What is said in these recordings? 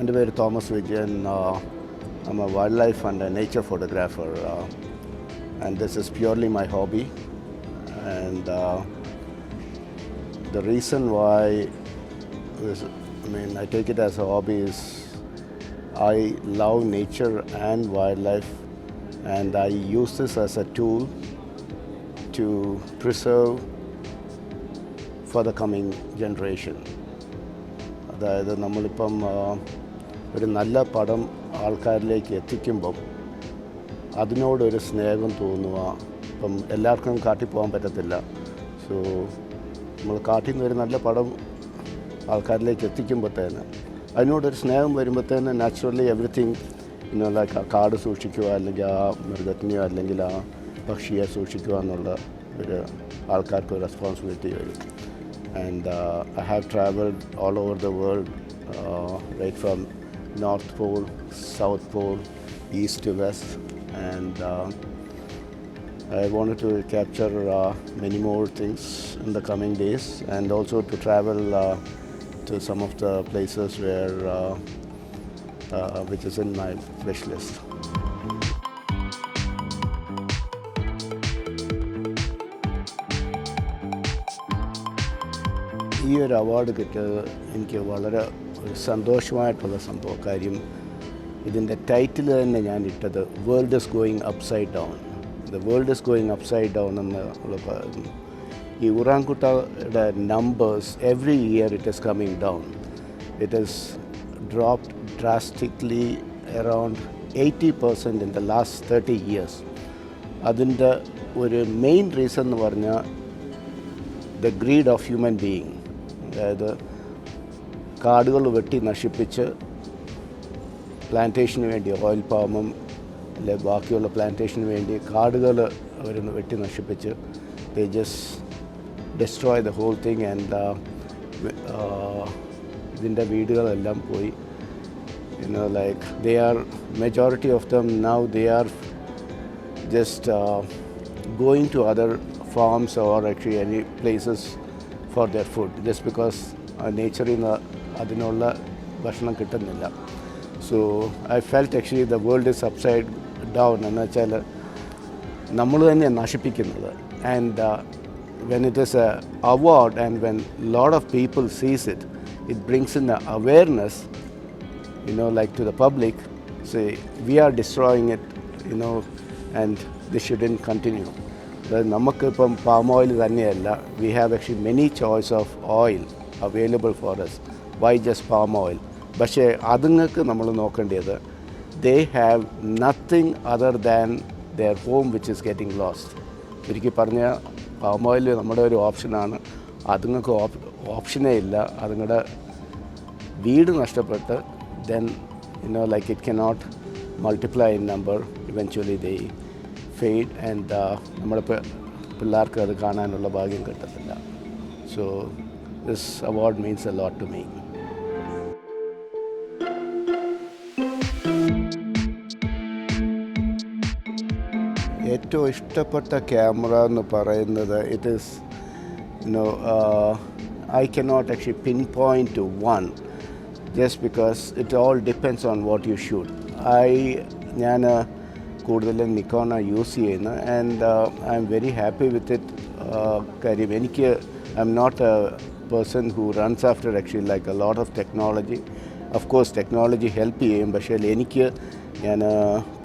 എൻ്റെ പേര് Thomas Vijayan. I'm a wildlife and a nature photographer, and this is purely my hobby. And the reason why I take it as a hobby is I love nature and wildlife, and I use this as a tool to preserve for the coming generation. അതായത് നമ്മളിപ്പം ഒരു നല്ല പടം ആൾക്കാരിലേക്ക് എത്തിക്കുമ്പം അതിനോടൊരു സ്നേഹം തോന്നുക. ഇപ്പം എല്ലാവർക്കും കാട്ടിൽ പോകാൻ പറ്റത്തില്ല. സോ നമ്മൾ കാട്ടിൽ നിന്ന് ഒരു നല്ല പടം ആൾക്കാരിലേക്ക് എത്തിക്കുമ്പോഴത്തേന് അതിനോടൊരു സ്നേഹം വരുമ്പോഴത്തേന് നാച്ചുറലി എവറിത്തിങ് ലൈക്ക് ആ കാട് സൂക്ഷിക്കുക, അല്ലെങ്കിൽ ആ മൃഗത്തിനെയോ അല്ലെങ്കിൽ ആ പക്ഷിയെ സൂക്ഷിക്കുക എന്നുള്ള ഒരു ആൾക്കാർക്ക് റെസ്പോൺസിബിലിറ്റി വരും. And I have traveled all over the world, right from North Pole, South Pole, East to West, and I wanted to capture many more things in the coming days, and also to travel to some of the places where which is in my wish list. ഈ ഒരു award കിട്ടിയത് എനിക്ക് വളരെ ഒരു സന്തോഷമായിട്ടുള്ള സംഭവം. കാര്യം ഇതിൻ്റെ title തന്നെ ഞാൻ ഇട്ടത് world is going upside down. The world is going upside down എന്നുള്ള ഈ ഉറാങ്കുട്ടയുടെ numbers every year it is coming down. It is dropped drastically around 80% in the last 30 years. അതിൻ്റെ ഒരു മെയിൻ റീസൺ എന്ന് പറഞ്ഞാൽ the greed of human being. അതായത് കാടുകൾ വെട്ടി നശിപ്പിച്ച് പ്ലാന്റേഷന് വേണ്ടി, ഓയിൽ പാമും അല്ലെ ബാക്കിയുള്ള പ്ലാന്റേഷന് വേണ്ടി കാടുകൾ അവർ വെട്ടി നശിപ്പിച്ച് they just destroy the whole thing. And ഇതിൻ്റെ വീടുകളെല്ലാം പോയി. Like they are majority of them now they are just going to other farms or actually any places for their food, just because nature in അതിനുള്ള ഭക്ഷണം കിട്ടുന്നില്ല. So I felt actually the world is upside down എന്ന് വെച്ചാൽ നമ്മൾ തന്നെ നശിപ്പിക്കുന്നത്. And when it is a award and when lot of people sees it, it brings in the awareness, like to the public, say we are destroying it, and this shouldn't continue. നമുക്കിപ്പം palm oil തന്നെയല്ല, we have actually many choice of oil available for us. Y just palm oil? പക്ഷേ അതുങ്ങൾക്ക് നമ്മൾ നോക്കേണ്ടത് they have nothing other than there home which is getting lost. ഒരിക്കൽ പറഞ്ഞ palm oil നമ്മുടെ ഒരു ഓപ്ഷനാണ്. അതുങ്ങൾക്ക് ഓപ്ഷനേ ഇല്ല. അതുങ്ങളുടെ വീട് നഷ്ടപ്പെട്ട് then like it cannot multiply in number. Eventually they fade and നമ്മുടെ പിള്ളേർക്ക് അത് കാണാനുള്ള ഭാഗ്യം കിട്ടത്തില്ല. So this award means a lot to me. ഏറ്റവും ഇഷ്ടപ്പെട്ട ക്യാമറ എന്ന് പറയുന്നത് it is I cannot actually pinpoint to one, just because it all depends on what you shoot. ഞാൻ കൂടുതലും നിക്കോണാണ് യൂസ് ചെയ്യുന്നത്. And I am very happy with it. കാര്യം എനിക്ക് I am not A person who runs after actually like a lot of technology. Of course technology help ചെയ്യും, പക്ഷേ എനിക്ക് ഞാൻ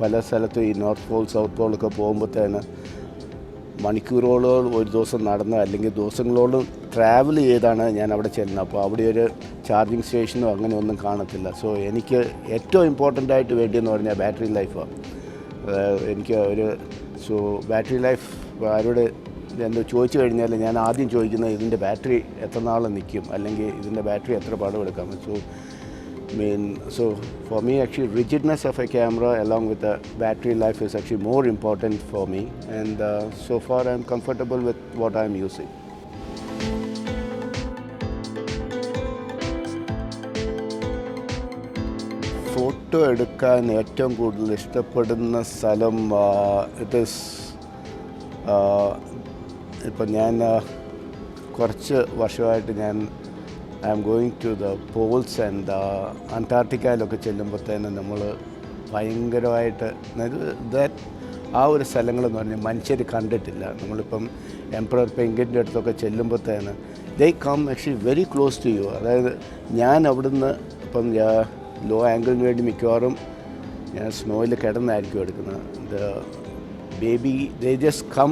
പല സ്ഥലത്തും ഈ നോർത്ത് പോൾ സൗത്ത് പോളൊക്കെ പോകുമ്പോഴത്തേന് മണിക്കൂറുകളോളം ഒരു ദിവസം നടന്ന് അല്ലെങ്കിൽ ദിവസങ്ങളോളം ട്രാവൽ ചെയ്താണ് ഞാൻ അവിടെ ചെല്ലുന്നത്. അപ്പോൾ അവിടെ ഒരു ചാർജിങ് സ്റ്റേഷനോ അങ്ങനെ ഒന്നും കാണത്തില്ല. സോ എനിക്ക് ഏറ്റവും ഇമ്പോർട്ടൻ്റ് ആയിട്ട് വേണ്ടിയെന്ന് പറഞ്ഞാൽ ബാറ്ററി ലൈഫാണ്. എനിക്ക് സോ ബാറ്ററി ലൈഫ് ആരോട് എന്തോ ചോദിച്ചു കഴിഞ്ഞാൽ ഞാൻ ആദ്യം ചോദിക്കുന്നത് ഇതിൻ്റെ ബാറ്ററി എത്ര നാൾ നിൽക്കും, അല്ലെങ്കിൽ ഇതിൻ്റെ ബാറ്ററി എത്ര പടം എടുക്കാം. So for me actually rigidness of a camera along with the battery life is actually more important for me, and so far I'm comfortable with what I'm using. Photo എടുക്കാൻ ഏറ്റവും കൂടുതൽ ഇഷ്ടപ്പെടുന്ന സ്ഥലം ഇപ്പം ഞാൻ കുറച്ച് വർഷമായിട്ട് ഞാൻ I am going to the poles and അന്റാർട്ടിക്കയിലൊക്കെ ചെല്ലുമ്പോഴത്തേനും നമ്മൾ ഭയങ്കരമായിട്ട് ആ ഒരു സ്ഥലങ്ങളെന്ന് പറഞ്ഞാൽ മനുഷ്യർ കണ്ടിട്ടില്ല. നമ്മളിപ്പം എംപറർ പെൻഗ്വിൻ്റെ അടുത്തൊക്കെ ചെല്ലുമ്പോഴത്തേന് they come actually very close to you. അതായത് ഞാൻ അവിടുന്ന് ഇപ്പം ലോ ആംഗിളിന് വേണ്ടി മിക്കവാറും ഞാൻ സ്നോയിൽ കിടന്നായിരിക്കും എടുക്കുന്നത്. Baby they just come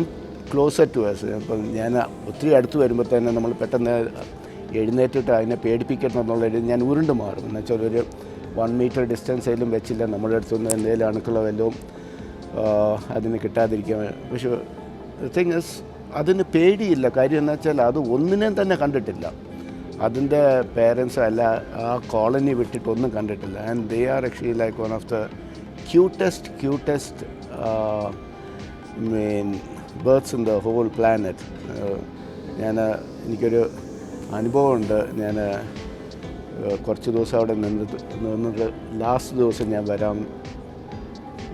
closer to us. അപ്പം ഞാൻ ഒത്തിരി അടുത്ത് വരുമ്പോൾ തന്നെ നമ്മൾ പെട്ടെന്ന് എഴുന്നേറ്റിട്ട് അതിനെ പേടിപ്പിക്കണം എന്നുള്ളൊരു ഞാൻ ഉരുണ്ട് മാറും. എന്ന് വെച്ചാൽ ഒരു 1 മീറ്റർ ഡിസ്റ്റൻസിലും വെച്ചില്ല നമ്മുടെ അടുത്തുനിന്ന് എന്തെങ്കിലും അണുക്കളോ വല്ലതും അതിന് കിട്ടാതിരിക്കാൻ. പക്ഷേ തിങ് ഇസ് അതിന് പേടിയില്ല. കാര്യം എന്ന് വെച്ചാൽ അത് ഒന്നിനെയും തന്നെ കണ്ടിട്ടില്ല. അതിൻ്റെ പേരൻസ് അല്ല ആ കോളനി വിട്ടിട്ടൊന്നും കണ്ടിട്ടില്ല. And they are actually like one of the cutest birds in the whole planet. എനിക്കൊരു അനുഭവമുണ്ട്. ഞാൻ കുറച്ച് ദിവസം അവിടെ നിന്നിട്ട് ലാസ്റ്റ് ദിവസം ഞാൻ വരാം,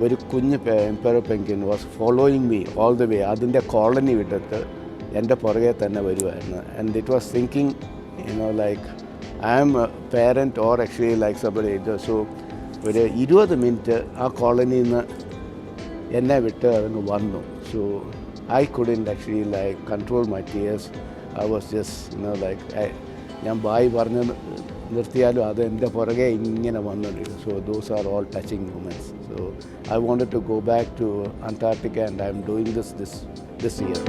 ഒരു കുഞ്ഞ് emperor penguin was following me all the way. അതിൻ്റെ കോളനി വിട്ടിട്ട് എൻ്റെ പുറകെ തന്നെ വരുമായിരുന്നു. And it was thinking like I am a parent or actually like somebody. So ഒരു 20 മിനിറ്റ് ആ കോളനിയിൽ നിന്ന് എന്നെ വിട്ട് അതങ്ങ് വന്നു. So I couldn't actually like control my tears. I was just like ഞാൻ ബായ് പറഞ്ഞ് നിർത്തിയാലും അത് എൻ്റെ പുറകെ ഇങ്ങനെ വന്നുകൊണ്ടിരിക്കും. So those are all touching moments. So I wanted to go back to Antarctica and I M doing this year.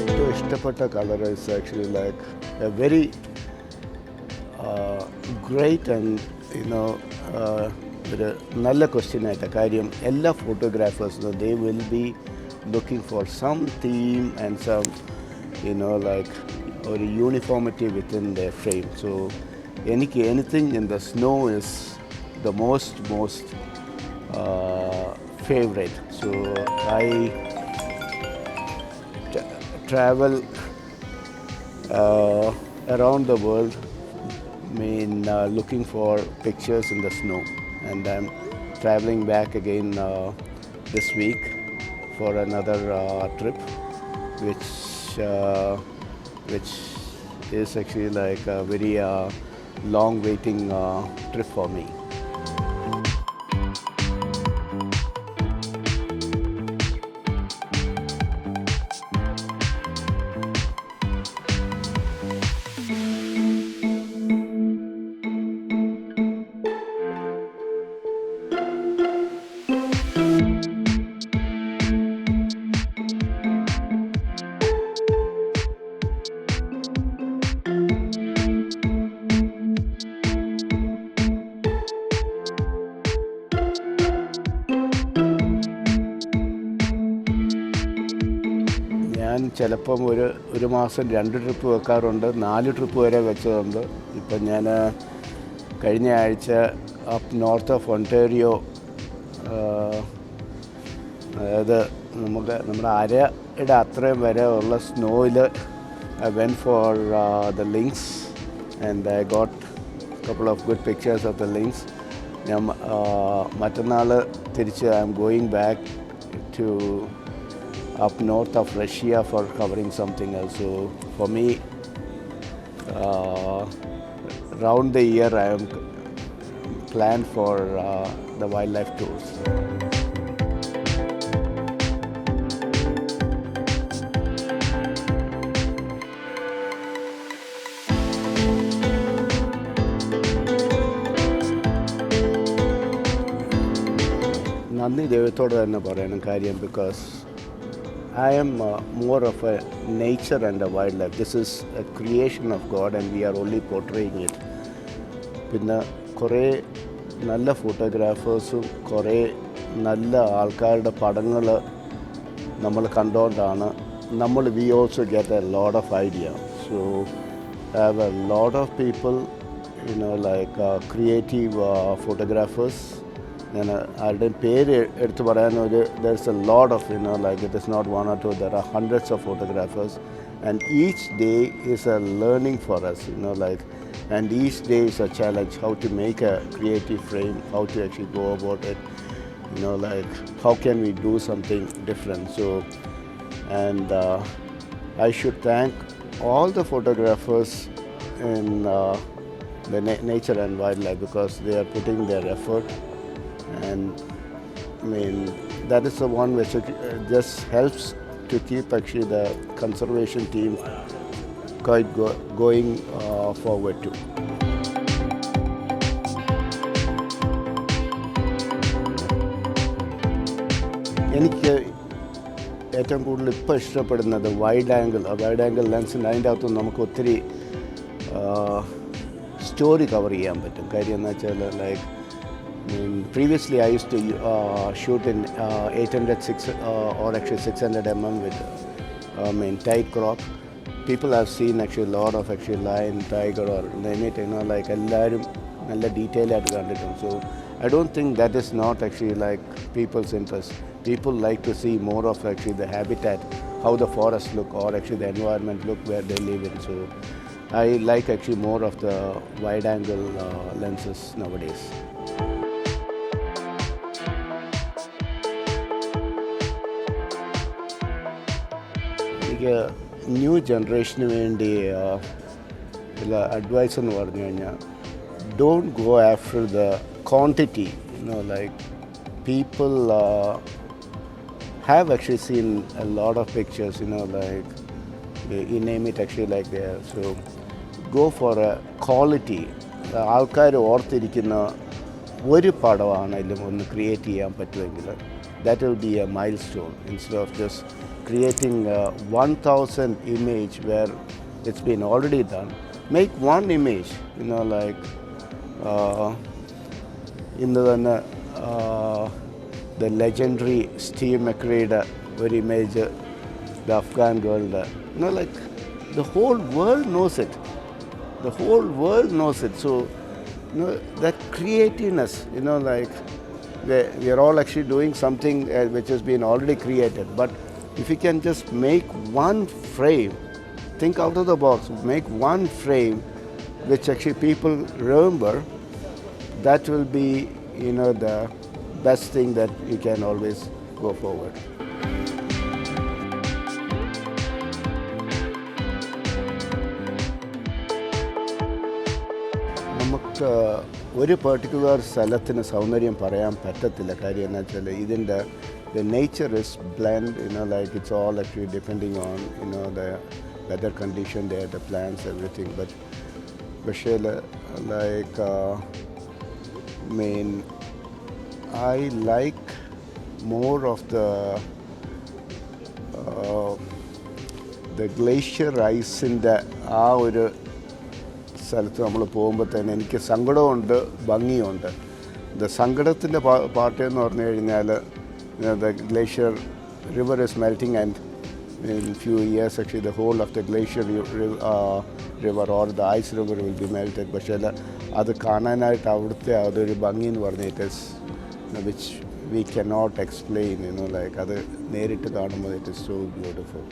ഏറ്റവും ഇഷ്ടപ്പെട്ട colour is actually like a very great and ഒരു നല്ല ക്വസ്റ്റ്യനായിട്ടാണ്. കാര്യം എല്ലാ ഫോട്ടോഗ്രാഫേഴ്സിനും they will be looking for some theme and some like ഒരു uniformity within the frame. So എനിക്ക് anything in the snow is the most favourite. So I travel around the world looking for pictures in the snow, and I'm traveling back again this week for another trip which is actually like a very long waiting trip for me. ഞാൻ ചിലപ്പം ഒരു മാസം 2 trip വെക്കാറുണ്ട്, 4 trip വരെ വെച്ചതുണ്ട്. ഇപ്പം ഞാൻ കഴിഞ്ഞ ആഴ്ച അപ്പ് നോർത്ത് ഓഫ് ഒണ്ടാരിയോ, അതായത് നമ്മുടെ അരയുടെ അത്രയും വരെ ഉള്ള സ്നോയിൽ I went for the lynx and I got couple of good pictures of the lynx. ഞാൻ മറ്റന്നാൾ തിരിച്ച് I'm going back to up north of Russia for covering something else. So for me, round the year I am planned for the wildlife tours. നന്ദി ദൈവത്തോട് തന്നെ പറയണം. കാര്യം because I am more of a nature and a wildlife. This is a creation of God and we are only portraying it. പിന്നെ കുറേ നല്ല ഫോട്ടോഗ്രാഫേഴ്സും കുറേ നല്ല ആൾക്കാരുടെ പടങ്ങൾ നമ്മൾ കണ്ടുകൊണ്ടാണ് we also get a lot of idea. So I have a lot of people, like creative photographers then there's a lot of, like it is not one or two, there are hundreds of photographers, and each day is a learning for us, like, and each day is a challenge, how to make a creative frame, how to actually go about it, like how can we do something different. So, and I should thank all the photographers in the nature and wildlife, because they are putting their effort, and I mean that is the one which just helps to keep actually the conservation team quite going forward too. എനിക്ക് ഏറ്റവും കൂടുതൽ ഇപ്പോൾ ഇഷ്ടപ്പെടുന്നത് wide angle ലെൻസിൻ്റെ അതിൻ്റെ അകത്ത് നമുക്ക് ഒത്തിരി story cover ചെയ്യാൻ പറ്റും. കാര്യം എന്ന് വെച്ചാൽ like previously I used to shoot in 806 or actually 600 mm with tight crop. People have seen actually a lot of actually lion, tiger or name it, like ellarum nalla detail aayittu kandittum. So I don't think that is not actually like people's interest. People like to see more of actually the habitat, how the forests look or actually the environment look where they live in. So I like actually more of the wide angle lenses nowadays. എനിക്ക് new ജനറേഷന് വേണ്ടി ഉള്ള advice എന്ന് പറഞ്ഞു കഴിഞ്ഞാൽ, don't go after the quantity. Like people have actually seen a lot of pictures, like you name it actually like there. So go for a quality. ആൾക്കാർ ഓർത്തിരിക്കുന്ന ഒരു പടമാണെങ്കിലും ഒന്ന് create ചെയ്യാൻ പറ്റുമെങ്കിൽ that will be a milestone, instead of just creating 1,000 image where it's been already done. Make one image, like in the legendary Steve McRae one image, the Afghan girl, like the whole world knows it. The whole world knows it. So that creativeness, like we are all actually doing something which has been already created, but if you can just make one frame, think out of the box, make one frame which actually people remember, that will be the best thing that you can always go forward. നമുക്ക് ഒരു particular സ്ഥലത്തിന് സൗന്ദര്യം പറയാൻ പറ്റത്തില്ല. കാര്യം എന്ന് വെച്ചാൽ ഇതിൻ്റെ the nature is blend, like it's all actually depending on the weather condition there, the plants, everything. But like I like more of the glacier ice in the ഒരു സ്ഥലത്ത് നമ്മൾ പോകുമ്പോൾ തന്നെ എനിക്ക് സങ്കടമുണ്ട്, ഭംഗിയുണ്ട്. സങ്കടത്തിൻ്റെ പാർട്ട് എന്ന് പറഞ്ഞു കഴിഞ്ഞാൽ, the glacier river is melting, and in few years actually the whole of the glacier river or the ice river will be melted. പക്ഷേ അത് കാണാനായിട്ട് അവിടുത്തെ അതൊരു ഭംഗി എന്ന് പറഞ്ഞിട്ട് which we cannot explain, like അത് നേരിട്ട് കാണുമ്പോൾ it is so beautiful.